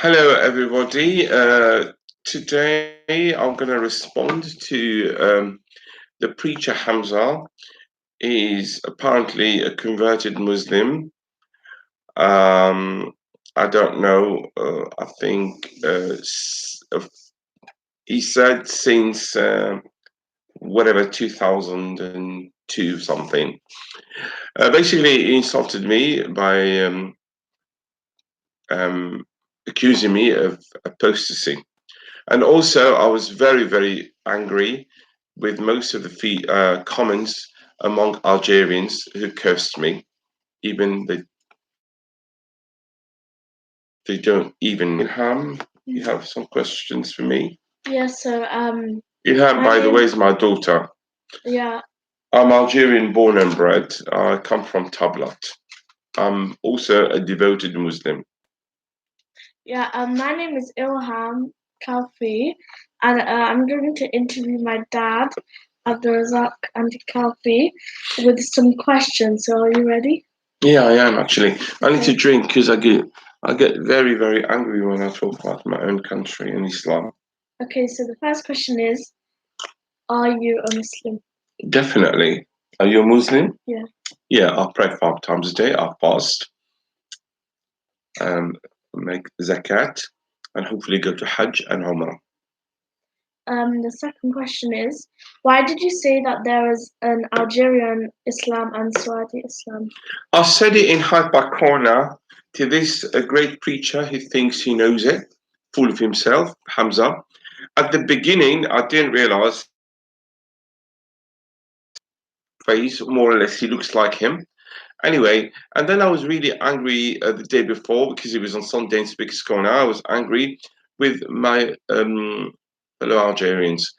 Hello, everybody. Today I'm going to respond to the preacher Hamza. He's apparently a converted Muslim. I don't know. I think he said since whatever 2002 something. Basically, he insulted me by um, accusing me of apostasy. And also, I was very, very angry with most of the comments among Algerians who cursed me. Even they don't even. Ilham, you have some questions for me? Yeah, so Ilham, by the way, is my daughter. yeah. I'm Algerian born and bred. I come from Tablat. I'm also a devoted Muslim. Yeah, my name is Ilham Khalfi, and I'm going to interview my dad, Abderrezak Khalfi, with some questions. So, are you ready? Yeah, I am actually. I need to Okay. drink because I get very, very angry when I talk about my own country and Islam. Okay, so the first question is, are you a Muslim? Definitely. Are you a Muslim? Yeah. Yeah, I pray 5 times a day. I fast, make zakat, and hopefully go to Hajj and Umrah. The second question is, why did you say that there is an Algerian Islam and Saudi Islam? I said it in Hyper Corner to this a great preacher who thinks he knows it, full of himself, Hamza. At the beginning, I didn't realize face more or less he looks like him. Anyway, and then I was really angry the day before because it was on Sunday in Speaker's Corner. I was angry with my fellow Algerians.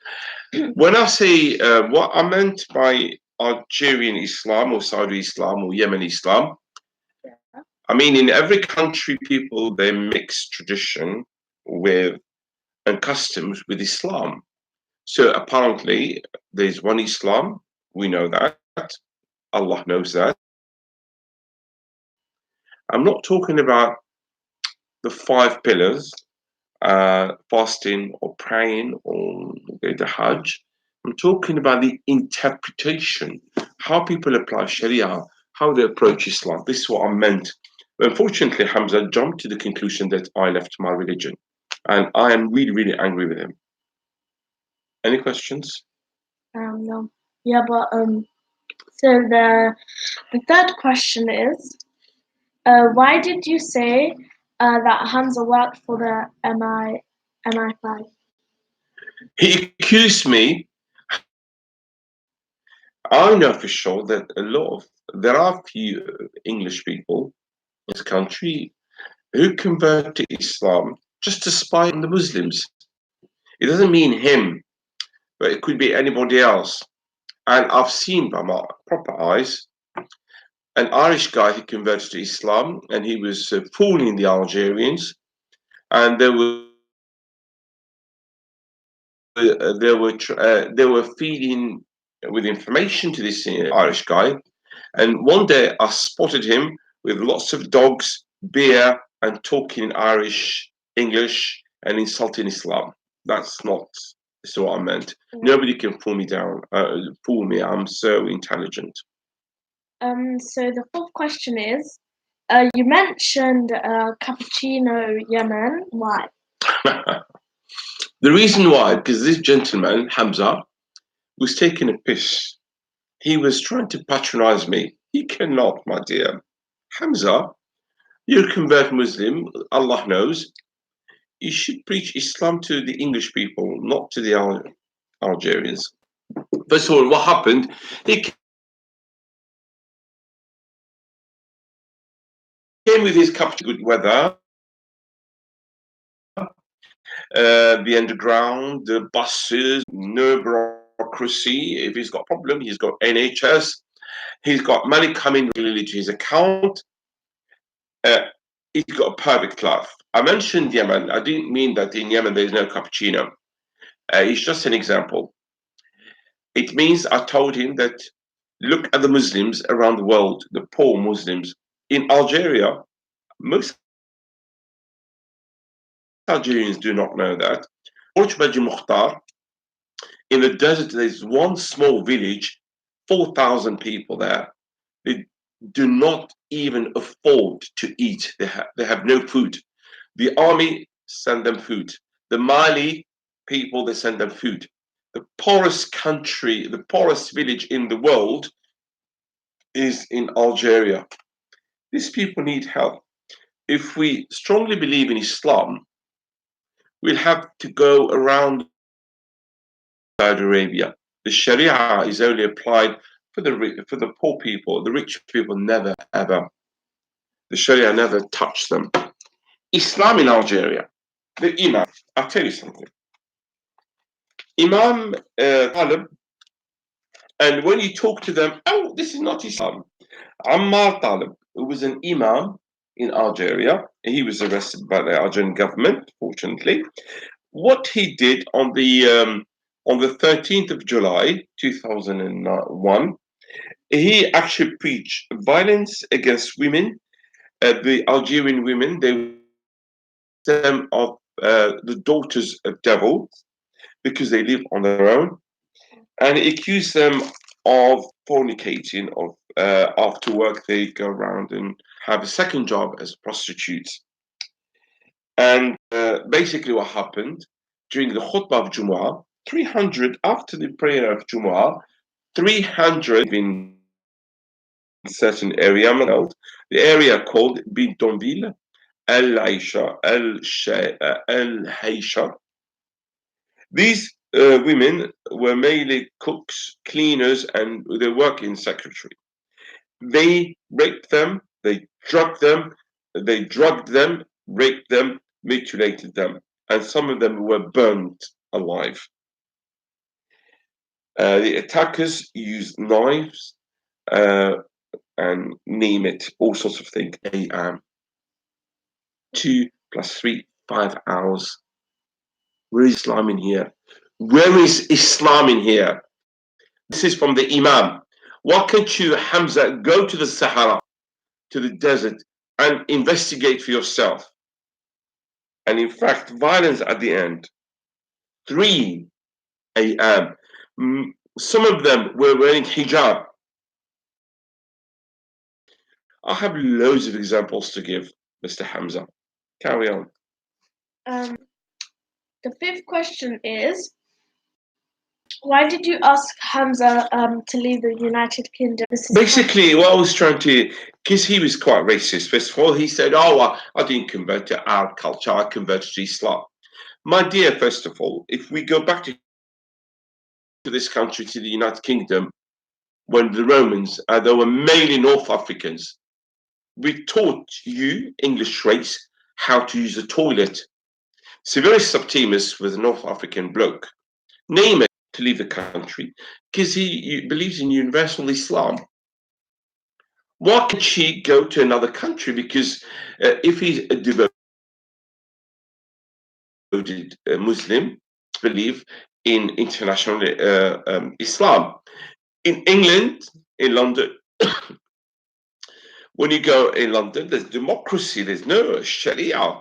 When I say what I meant by Algerian Islam or Saudi Islam or Yemeni Islam, Yeah. I mean in every country people they mix tradition with and customs with Islam. So apparently there's one Islam, we know that. Allah knows that. I'm not talking about the 5 pillars, fasting or praying or go to Hajj. I'm talking about the interpretation, how people apply Sharia, how they approach Islam. This is what I meant. But unfortunately, Hamza jumped to the conclusion that I left my religion. And I am really, really angry with him. Any questions? No. Yeah, but so the third question is, why did you say that Hamza worked for the MI5? He accused me. I know for sure that there are few English people in this country who convert to Islam just to spy on the Muslims. It doesn't mean him, but it could be anybody else. And I've seen by my proper eyes an Irish guy who converted to Islam, and he was fooling the Algerians, and they were feeding with information to this Irish guy. And one day I spotted him with lots of dogs, beer, and talking Irish, English, and insulting Islam. That's not what I meant. Nobody can fool me down. Fool me. I'm so intelligent. So the fourth question is, you mentioned cappuccino Yemen. Why? The reason why, because this gentleman, Hamza, was taking a piss. He was trying to patronize me. He cannot, my dear. Hamza, you're a convert Muslim, Allah knows. You should preach Islam to the English people, not to the Algerians. First of all, what happened? He came with his cup to good weather, the underground, the buses, no bureaucracy. If he's got a problem, he's got NHS. He's got money coming regularly to his account. Uh, he's got a perfect life. I mentioned Yemen. I didn't mean that in Yemen there's no cappuccino. It's just an example. It means I told him that look at the Muslims around the world, the poor Muslims. In Algeria, most Algerians do not know that. Mukhtar, in the desert, there's one small village, 4,000 people there. They do not even afford to eat. They have no food. The army send them food. The Mali people, they send them food. The poorest country, the poorest village in the world is in Algeria. These people need help. If we strongly believe in Islam, we'll have to go around Saudi Arabia. The Sharia is only applied for the poor people. The rich people never ever. The Sharia never touched them. Islam in Algeria. The Imam. I'll tell you something. Imam Talib, and when you talk to them, oh, this is not Islam. Ammar Talib, who was an Imam in Algeria, he was arrested by the Algerian government, fortunately. What he did on the 13th of July 2001, he actually preached violence against women. The Algerian women, they them of the daughters of devils because they live on their own, and he accused them of fornicating. Of after work, they go around and have a second job as prostitutes. And basically, what happened during the khutbah of Jumu'ah, 300 after the prayer of Jumu'ah, 300 in certain area, the area called Bidonville, El Aisha, El Haisha. These women were mainly cooks, cleaners, and they work in secretary. They raped them, they drugged them, raped them, mutilated them, and some of them were burnt alive. The attackers used knives and name it, all sorts of things. 2 plus 3, 5 hours. Where is Islam in here? Where is Islam in here? This is from the Imam. Why can't you, Hamza, go to the Sahara, to the desert, and investigate for yourself? And in fact, violence at the end. 3 a.m. Some of them were wearing hijab. I have loads of examples to give, Mr. Hamza. Carry on. The fifth question is, why did you ask Hamza to leave the United Kingdom? Basically, what I was trying to, because he was quite racist. First of all, he said, "Oh, I didn't convert to our culture. I converted to Islam." My dear, first of all, if we go back to this country, to the United Kingdom, when the Romans, they were mainly North Africans, we taught you, English race, how to use a toilet. Severus Septimus was a North African bloke. Name it to leave the country because he believes in universal Islam. Why can't she go to another country? Because if he's a devoted Muslim, believe in international Islam. In England, in London, when you go in London, there's democracy. There's no Sharia.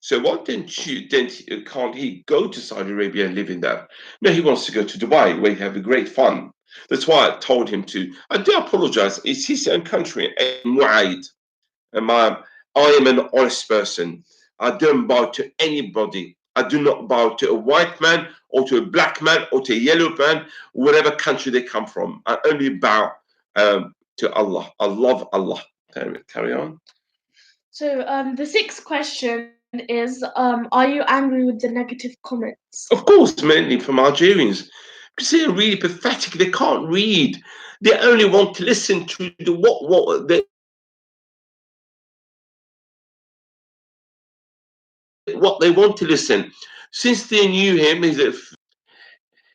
So why can't he go to Saudi Arabia and live in that? No, he wants to go to Dubai where he have a great fun. That's why I told him to. I do apologize. It's his own country. I am an honest person. I don't bow to anybody. I do not bow to a white man or to a black man or to a yellow man, whatever country they come from. I only bow to Allah. I love Allah. Carry on. So the sixth question is, are you angry with the negative comments? Of course, mainly from Algerians. Because they're really pathetic. They can't read. They only want to listen to the what they want to listen. Since they knew him,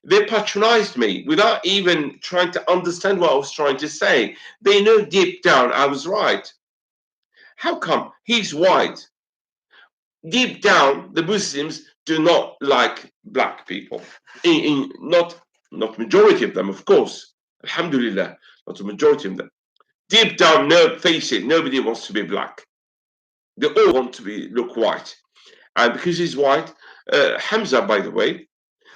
they patronized me without even trying to understand what I was trying to say. They know deep down I was right. How come? He's white. Deep down, the Muslims do not like black people. Not majority of them, of course. Alhamdulillah, not a majority of them. Deep down, no, face it, nobody wants to be black. They all want to look white. And because he's white, Hamza, by the way,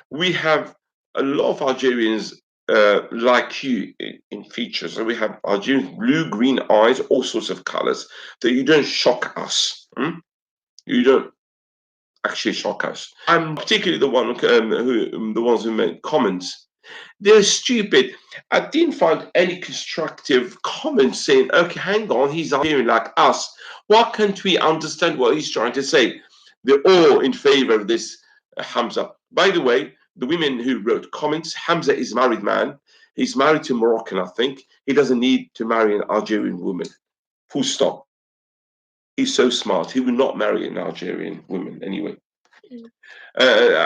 we have a lot of Algerians like you in features. So we have Algerians, blue, green eyes, all sorts of colors. That you don't shock us. You don't actually shock us. I'm particularly the one the ones who made comments. They're stupid. I didn't find any constructive comments saying, "Okay, hang on, he's Algerian like us. Why can't we understand what he's trying to say?" They're all in favor of this Hamza. By the way, the women who wrote comments, Hamza is a married man. He's married to Moroccan, I think. He doesn't need to marry an Algerian woman. Full stop. He's so smart. He will not marry an Algerian woman anyway. Mm.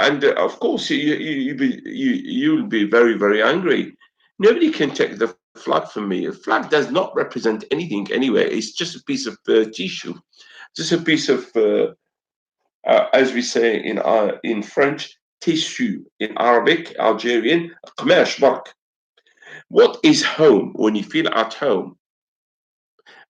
And of course, you'll be very, very angry. Nobody can take the flag from me. A flag does not represent anything anyway. It's just a piece of tissue, just a piece of, as we say in French, tissue. In Arabic, Algerian, قماش برك. What is home when you feel at home?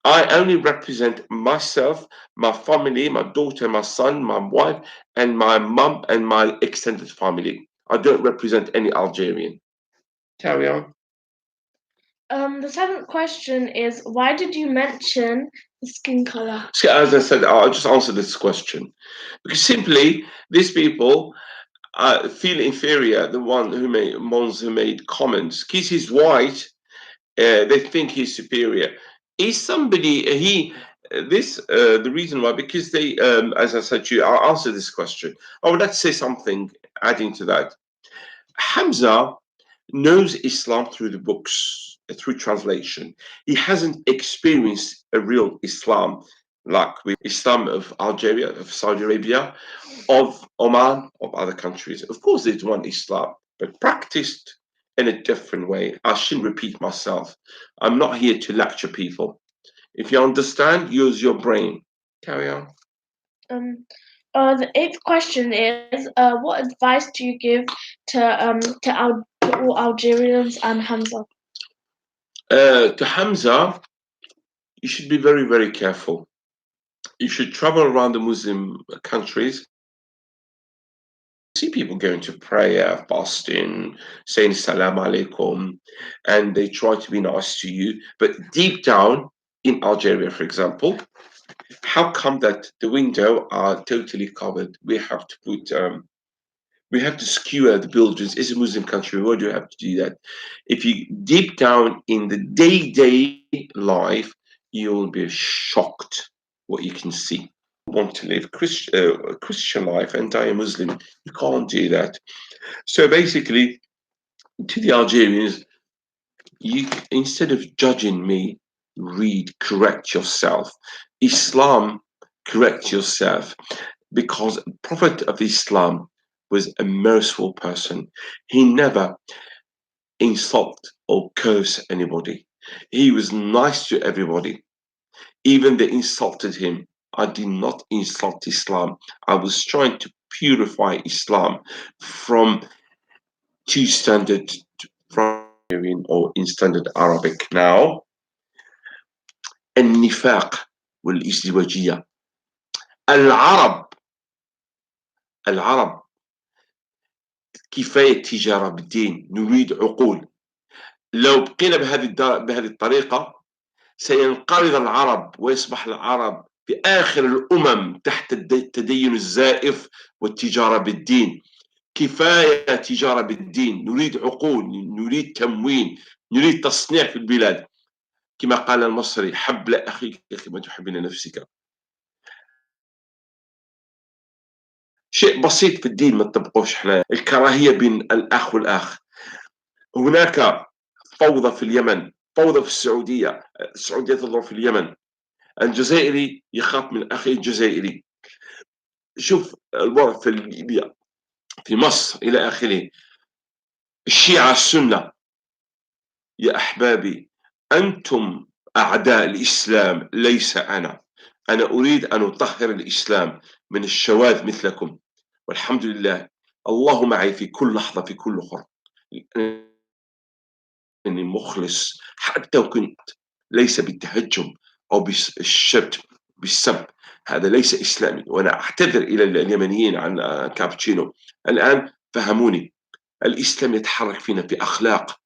I only represent myself, my family, my daughter, my son, my wife, and my mum and my extended family. I don't represent any Algerian. Carry on. The seventh question is, why did you mention the skin color? So as I said, I'll just answer this question. Because simply, these people feel inferior, the ones who made comments. Because he's white, they think he's superior. Is somebody the reason why? Because they, as I said to you, I'll answer this question. I would like to say something adding to that. Hamza knows Islam through the books, through translation. He hasn't experienced a real Islam like with Islam of Algeria, of Saudi Arabia, of Oman, of other countries. Of course, there's one Islam, but practiced in a different way. I shouldn't repeat myself. I'm not here to lecture people. If you understand, use your brain. Carry on. The eighth question is, what advice do you give to all Algerians and Hamza? To Hamza, you should be very, very careful. You should travel around the Muslim countries. See people going to prayer, fasting, saying salam alaikum, and they try to be nice to you. But deep down in Algeria, for example, how come that the window are totally covered? We have to skewer the buildings. It's a Muslim country. Why do you have to do that? If you deep down in the day-to-day life, you will be shocked what you can see. Want to live a Christian life and die a Muslim. You can't do that. So basically, to the Algerians, you instead of judging me, read, correct yourself. Islam, correct yourself, because Prophet of Islam was a merciful person. He never insult or curse anybody. He was nice to everybody. Even they insulted him. I did not insult Islam. I was trying to purify Islam from two standard from or in standard Arabic. Now, النفاق والازدواجية. العرب العرب كفاية تجارة بالدين، نريد عقول. لو بقينا بهذه الطريقة سينقرض العرب ويصبح العرب في آخر الأمم تحت التدين الزائف والتجارة بالدين. كفاية تجارة بالدين، نريد عقول، نريد تموين، نريد تصنيع في البلاد. كما قال المصري: حب لأخيك كما تحب لنفسك. شيء بسيط في الدين ما نطبقوش احنا، الكراهية بين الأخ والأخ. هناك فوضى في اليمن، فوضى في السعودية، السعودية تضرب في اليمن، الجزائري يخاف من أخيه الجزائري. شوف الوضع في ليبيا، في مصر، إلى آخره. الشيعة السنة، يا أحبابي أنتم أعداء الإسلام ليس أنا. أنا أريد أن أطهر الإسلام من الشواذ مثلكم، والحمد لله الله معي في كل لحظة في كل خطوة. أني مخلص حتى وكنت ليس بالتهجم أو بالشتم بالسب، هذا ليس إسلامي. وأنا أعتذر إلى اليمنيين عن كابتشينو. الآن فهموني. الإسلام يتحرك فينا بأخلاق،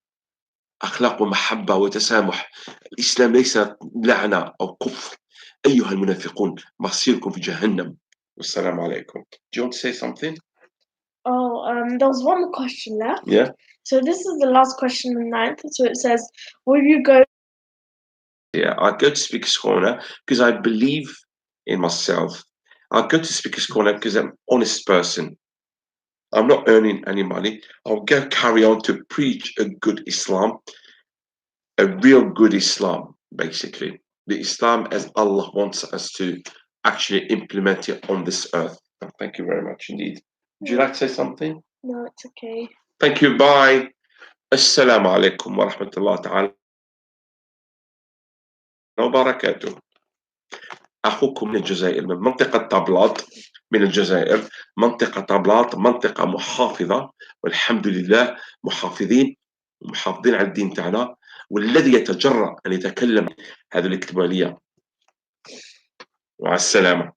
أخلاق ومحبة وتسامح. الإسلام ليس لعنة أو كفر. أيها المنافقون مصيركم في جهنم. والسلام عليكم. Do you want to say something? There was one more question left. Yeah. So this is the last question in 9th. So it says, will you go? Yeah, I go to Speaker's Corner because I believe in myself. I go to Speaker's Corner because I'm an honest person. I'm not earning any money. I'll go carry on to preach a good Islam, a real good Islam, basically. The Islam as Allah wants us to actually implement it on this earth. Thank you very much indeed. Would you like to say something? No, it's okay. Thank you. Bye. Assalamu alaikum wa rahmatullah ta'ala wa barakatuh. أخوكم من الجزائر، من منطقة طابلاط، من الجزائر. منطقة طابلاط منطقة محافظة، والحمد لله محافظين ومحافظين على الدين تاعنا. والذي يتجرأ أن يتكلم هذا اللي كتبوا عليا. مع السلامة.